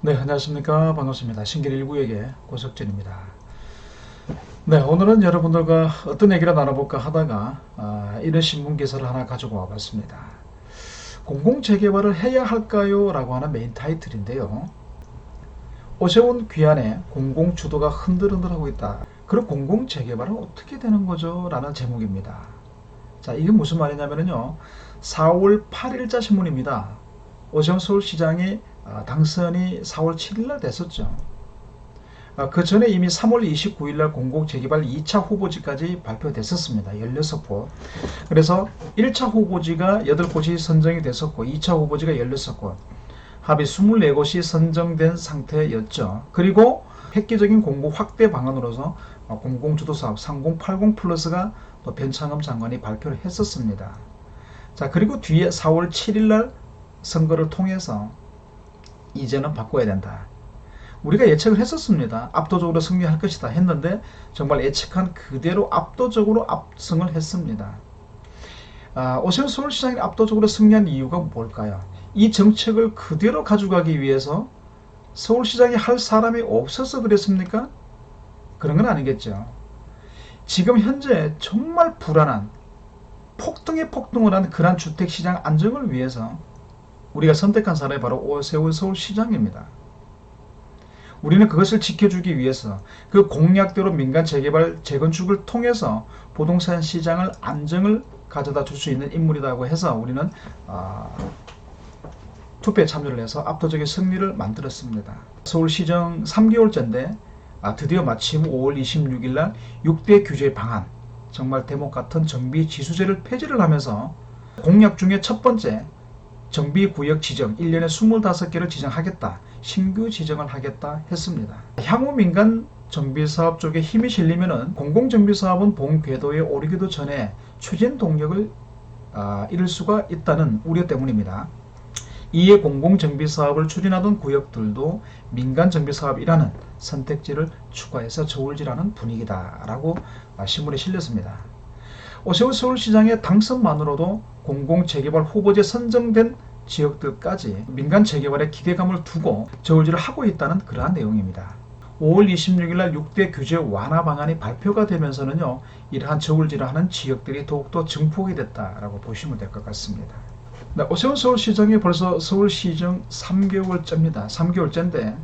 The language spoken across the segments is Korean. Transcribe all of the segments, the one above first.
네, 안녕하십니까. 반갑습니다. 신길1구역의 고석진입니다. 네, 오늘은 여러분들과 어떤 얘기를 나눠볼까 하다가 이런 신문 기사를 하나 가지고 와봤습니다. 공공재개발을 해야 할까요? 라고 하는 메인 타이틀인데요. 오세훈 귀환의 공공주도가 흔들흔들하고 있다. 그럼 공공재개발은 어떻게 되는 거죠? 라는 제목입니다. 자, 이게 무슨 말이냐면요. 4월 8일자 신문입니다. 오세훈 서울시장이 당선이 4월 7일날 됐었죠. 그 전에 이미 3월 29일날 공공재개발 2차 후보지까지 발표됐었습니다. 16곳. 그래서 1차 후보지가 8곳이 선정이 됐었고 2차 후보지가 16곳. 합의 24곳이 선정된 상태였죠. 그리고 획기적인 공고 확대 방안으로서 공공주도사업 3080 플러스가 또 변창흠 장관이 발표를 했었습니다. 자, 그리고 뒤에 4월 7일날 선거를 통해서 이제는 바꿔야 된다. 우리가 예측을 했었습니다. 압도적으로 승리할 것이다 했는데 정말 예측한 그대로 압도적으로 압승을 했습니다. 오세훈 서울시장이 압도적으로 승리한 이유가 뭘까요? 이 정책을 그대로 가져가기 위해서 서울시장이 할 사람이 없어서 그랬습니까? 그런 건 아니겠죠. 지금 현재 정말 불안한 폭등에 폭등을 한 그러한 주택시장 안정을 위해서 우리가 선택한 사람이 바로 오세훈 서울시장입니다. 우리는 그것을 지켜주기 위해서 그 공약대로 민간 재개발, 재건축을 통해서 부동산 시장을 안정을 가져다 줄 수 있는 인물이라고 해서 우리는 투표에 참여를 해서 압도적인 승리를 만들었습니다. 서울시정 3개월째인데 드디어 마침 5월 26일 날 6대 규제 방안, 정말 대목 같은 정비지수제를 폐지를 하면서 공약 중에 첫 번째 정비구역 지정 1년에 25개를 지정하겠다, 신규 지정을 하겠다 했습니다. 향후 민간 정비사업 쪽에 힘이 실리면은 공공정비사업은 본 궤도에 오르기도 전에 추진 동력을 잃을 수가 있다는 우려 때문입니다. 이에 공공정비사업을 추진하던 구역들도 민간정비사업이라는 선택지를 추가해서 저울질하는 분위기다라고 신문에 실렸습니다. 오세훈 서울시장의 당선만으로도 공공재개발 후보지에 선정된 지역들까지 민간 재개발에 기대감을 두고 저울질을 하고 있다는 그러한 내용입니다. 5월 26일 날 6대 규제 완화 방안이 발표가 되면서는요, 이러한 저울질을 하는 지역들이 더욱더 증폭이 됐다라고 보시면 될 것 같습니다. 네, 오세훈 서울시장이 벌써 서울시정 3개월째입니다. 3개월째인데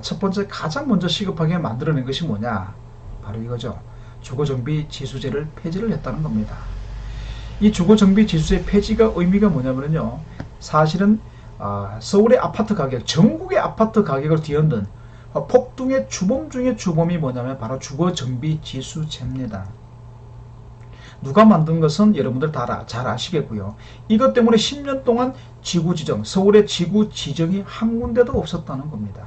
첫 번째 가장 먼저 시급하게 만들어낸 것이 뭐냐? 바로 이거죠. 주거정비 지수제를 폐지를 했다는 겁니다. 이 주거정비 지수제 폐지가 의미가 뭐냐면요, 사실은 서울의 아파트 가격, 전국의 아파트 가격을 뒤흔든 폭등의 주범 중에 주범이 뭐냐면 바로 주거정비 지수제입니다. 누가 만든 것은 여러분들 다 잘 아시겠고요. 이것 때문에 10년 동안 지구지정, 서울의 지구지정이 한 군데도 없었다는 겁니다.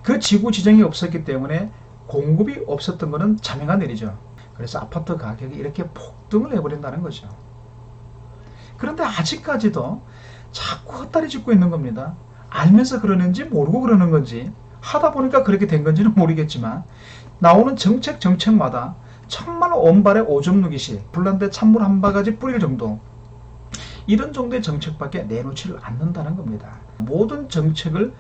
그 지구지정이 없었기 때문에 공급이 없었던 것은 자명한 일이죠. 그래서 아파트 가격이 이렇게 폭등을 해버린다는 거죠. 그런데 아직까지도 자꾸 헛다리 짚고 있는 겁니다. 알면서 그러는지 모르고 그러는 건지, 하다 보니까 그렇게 된 건지는 모르겠지만 나오는 정책마다 정말 온발에 오줌 누기시, 불난데 찬물 한 바가지 뿌릴 정도, 이런 정도의 정책밖에 내놓지를 않는다는 겁니다. 모든 정책을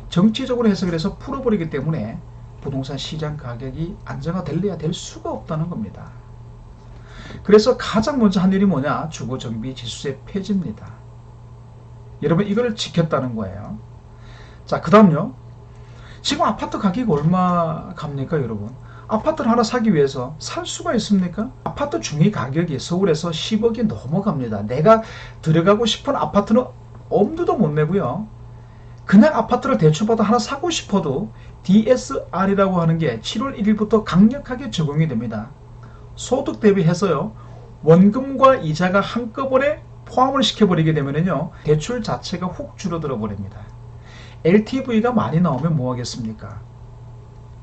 정치적으로 해석을 해서 풀어버리기 때문에 부동산 시장 가격이 안정화될래야 될 수가 없다는 겁니다. 그래서 가장 먼저 한 일이 뭐냐? 주거정비 지수제 폐지입니다. 여러분, 이걸 지켰다는 거예요. 자, 그 다음요. 지금 아파트 가격이 얼마 갑니까, 여러분? 아파트를 하나 사기 위해서 살 수가 있습니까? 아파트 중위 가격이 서울에서 10억이 넘어갑니다. 내가 들어가고 싶은 아파트는 엄두도 못 내고요. 그냥 아파트를 대출받아 하나 사고 싶어도 DSR이라고 하는 게 7월 1일부터 강력하게 적용이 됩니다. 소득 대비해서요, 원금과 이자가 한꺼번에 포함을 시켜버리게 되면요, 대출 자체가 훅 줄어들어 버립니다. LTV가 많이 나오면 뭐 하겠습니까?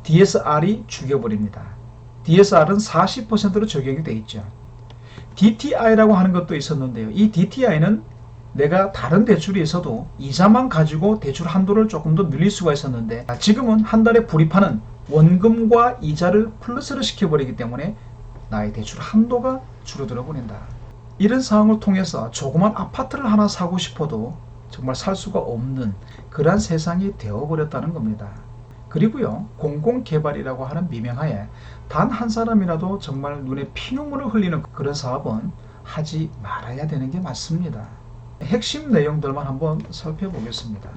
DSR이 죽여버립니다. DSR은 40%로 적용이 되어 있죠. DTI라고 하는 것도 있었는데요. 이 DTI는 내가 다른 대출이 있어도 이자만 가지고 대출 한도를 조금 더 늘릴 수가 있었는데 지금은 한 달에 불입하는 원금과 이자를 플러스를 시켜버리기 때문에 나의 대출 한도가 줄어들어 버린다. 이런 상황을 통해서 조그만 아파트를 하나 사고 싶어도 정말 살 수가 없는 그러한 세상이 되어버렸다는 겁니다. 그리고요, 공공개발이라고 하는 미명하에 단 한 사람이라도 정말 눈에 피눈물을 흘리는 그런 사업은 하지 말아야 되는 게 맞습니다. 핵심 내용들만 한번 살펴보겠습니다.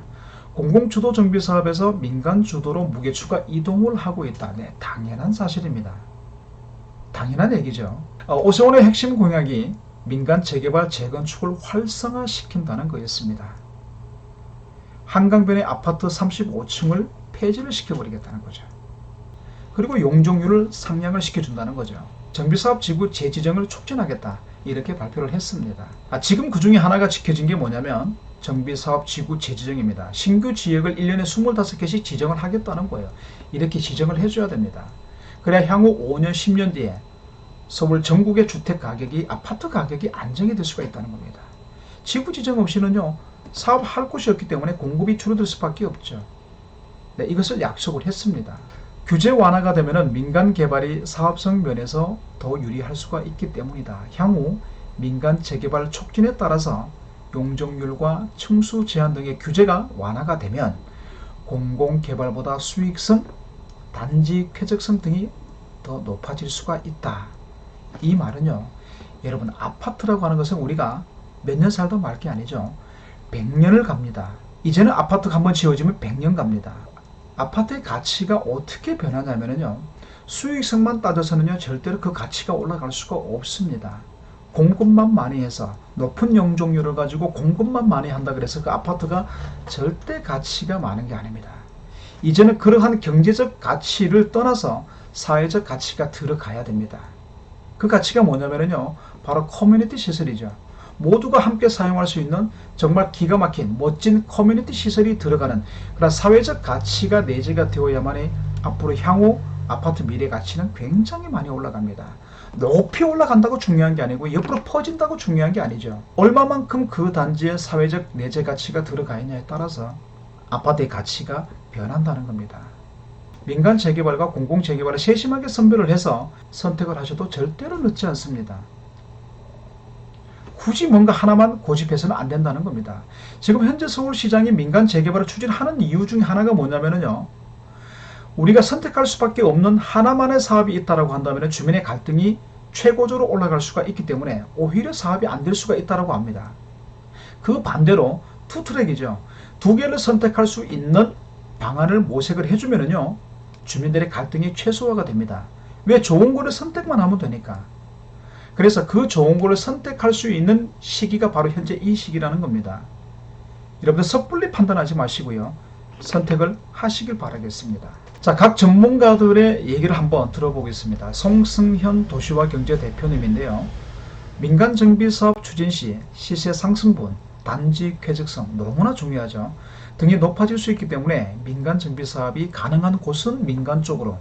공공주도 정비사업에서 민간주도로 무게추가 이동을 하고 있다. 네, 당연한 사실입니다. 당연한 얘기죠. 오세훈의 핵심 공약이 민간 재개발 재건축을 활성화시킨다는 거였습니다. 한강변의 아파트 35층을 폐지를 시켜버리겠다는 거죠. 그리고 용적률을 상향을 시켜준다는 거죠. 정비사업 지구 재지정을 촉진하겠다, 이렇게 발표를 했습니다. 지금 그 중에 하나가 지켜진 게 뭐냐면 정비사업 지구 재지정입니다. 신규 지역을 1년에 25개씩 지정을 하겠다는 거예요. 이렇게 지정을 해줘야 됩니다. 그래야 향후 5년 10년 뒤에 서울 전국의 주택 가격이, 아파트 가격이 안정이 될 수가 있다는 겁니다. 지구 지정 없이는요, 사업할 곳이 없기 때문에 공급이 줄어들 수밖에 없죠. 네, 이것을 약속을 했습니다. 규제 완화가 되면 민간 개발이 사업성 면에서 더 유리할 수가 있기 때문이다. 향후 민간 재개발 촉진에 따라서 용적률과 층수 제한 등의 규제가 완화가 되면 공공개발보다 수익성, 단지 쾌적성 등이 더 높아질 수가 있다. 이 말은요, 여러분, 아파트라고 하는 것은 우리가 몇 년 살다 말 게 아니죠. 100년을 갑니다. 이제는 아파트가 한번 지어지면 100년 갑니다. 아파트의 가치가 어떻게 변하냐면요, 수익성만 따져서는요, 절대로 그 가치가 올라갈 수가 없습니다. 공급만 많이 해서 높은 용적률을 가지고 공급만 많이 한다 그래서 그 아파트가 절대 가치가 많은 게 아닙니다. 이제는 그러한 경제적 가치를 떠나서 사회적 가치가 들어가야 됩니다. 그 가치가 뭐냐면요, 바로 커뮤니티 시설이죠. 모두가 함께 사용할 수 있는 정말 기가 막힌 멋진 커뮤니티 시설이 들어가는 그런 사회적 가치가 내재가 되어야만이 앞으로 향후 아파트 미래 가치는 굉장히 많이 올라갑니다. 높이 올라간다고 중요한 게 아니고 옆으로 퍼진다고 중요한 게 아니죠. 얼마만큼 그 단지의 사회적 내재 가치가 들어가 있냐에 따라서 아파트의 가치가 변한다는 겁니다. 민간 재개발과 공공 재개발을 세심하게 선별을 해서 선택을 하셔도 절대로 늦지 않습니다. 굳이 뭔가 하나만 고집해서는 안 된다는 겁니다. 지금 현재 서울시장이 민간 재개발을 추진하는 이유 중에 하나가 뭐냐면요, 우리가 선택할 수밖에 없는 하나만의 사업이 있다고 한다면 주민의 갈등이 최고조로 올라갈 수가 있기 때문에 오히려 사업이 안 될 수가 있다고 합니다. 그 반대로 투트랙이죠. 두 개를 선택할 수 있는 방안을 모색을 해주면요, 주민들의 갈등이 최소화가 됩니다. 왜? 좋은 거를 선택만 하면 되니까. 그래서 그 좋은 거를 선택할 수 있는 시기가 바로 현재 이 시기라는 겁니다. 여러분들 섣불리 판단하지 마시고요, 선택을 하시길 바라겠습니다. 자, 각 전문가들의 얘기를 한번 들어보겠습니다. 송승현 도시와 경제 대표님인데요. 민간 정비 사업 추진 시 시세 상승분, 단지 쾌적성 너무나 중요하죠. 등이 높아질 수 있기 때문에 민간 정비 사업이 가능한 곳은 민간 쪽으로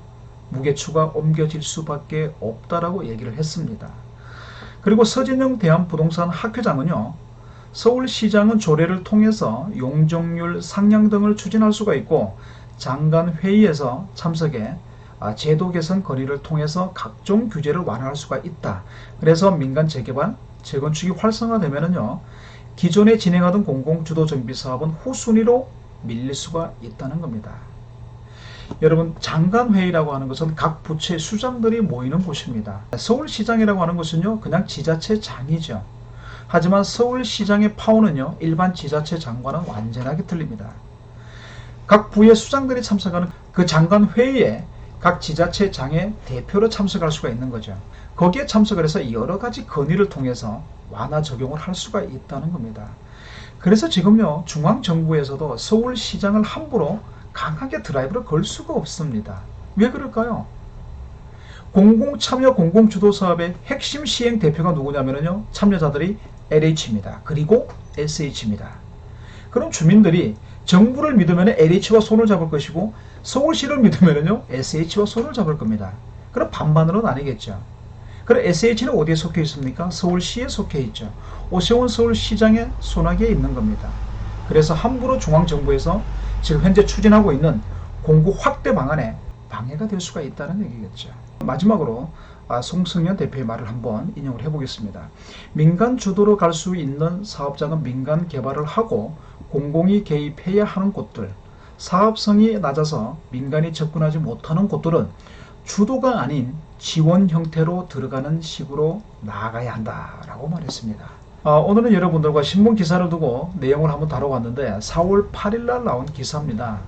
무게추가 옮겨질 수밖에 없다라고 얘기를 했습니다. 그리고 서진영 대한부동산 학회장은요, 서울시장은 조례를 통해서 용적률 상향 등을 추진할 수가 있고 장관 회의에서 참석해 제도 개선 건의를 통해서 각종 규제를 완화할 수가 있다. 그래서 민간 재개발, 재건축이 활성화되면요, 기존에 진행하던 공공주도 정비 사업은 후순위로 밀릴 수가 있다는 겁니다. 여러분, 장관회의라고 하는 것은 각 부처의 수장들이 모이는 곳입니다. 서울시장이라고 하는 것은요, 그냥 지자체장이죠. 하지만 서울시장의 파워는요, 일반 지자체장과는 완전하게 틀립니다. 각 부의 수장들이 참석하는 그 장관회의에 각 지자체장의 대표로 참석할 수가 있는 거죠. 거기에 참석을 해서 여러 가지 건의를 통해서 완화 적용을 할 수가 있다는 겁니다. 그래서 지금요, 중앙정부에서도 서울시장을 함부로 강하게 드라이브를 걸 수가 없습니다. 왜 그럴까요? 공공참여 공공주도 사업의 핵심 시행 대표가 누구냐면요, 참여자들이 LH입니다. 그리고 SH입니다. 그럼 주민들이 정부를 믿으면 LH와 손을 잡을 것이고 서울시를 믿으면요, SH와 손을 잡을 겁니다. 그럼 반반으로 나뉘겠죠. 그럼 SH는 어디에 속해 있습니까? 서울시에 속해 있죠. 오세훈 서울시장의 손아귀에 있는 겁니다. 그래서 함부로 중앙정부에서 지금 현재 추진하고 있는 공구 확대 방안에 방해가 될 수가 있다는 얘기겠죠. 마지막으로 송승현 대표의 말을 한번 인용을 해보겠습니다. 민간 주도로 갈 수 있는 사업장은 민간 개발을 하고 공공이 개입해야 하는 곳들, 사업성이 낮아서 민간이 접근하지 못하는 곳들은 주도가 아닌 지원 형태로 들어가는 식으로 나아가야 한다라고 말했습니다. 오늘은 여러분들과 신문 기사를 두고 내용을 한번 다뤄봤는데 4월 8일 날 나온 기사입니다.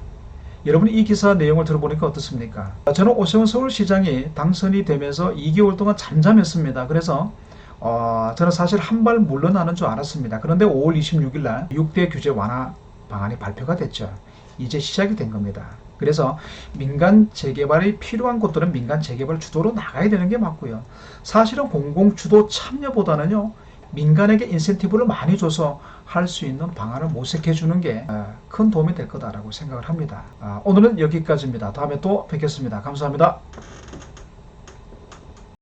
여러분이 이 기사 내용을 들어보니까 어떻습니까? 저는 오세훈 서울시장이 당선이 되면서 2개월 동안 잠잠했습니다. 그래서 저는 사실 한 발 물러나는 줄 알았습니다. 그런데 5월 26일 날 6대 규제 완화 방안이 발표가 됐죠. 이제 시작이 된 겁니다. 그래서 민간 재개발이 필요한 곳들은 민간 재개발 주도로 나가야 되는 게 맞고요. 사실은 공공 주도 참여보다는요, 민간에게 인센티브를 많이 줘서 할 수 있는 방안을 모색해 주는 게 큰 도움이 될 거다라고 생각을 합니다. 오늘은 여기까지입니다. 다음에 또 뵙겠습니다. 감사합니다.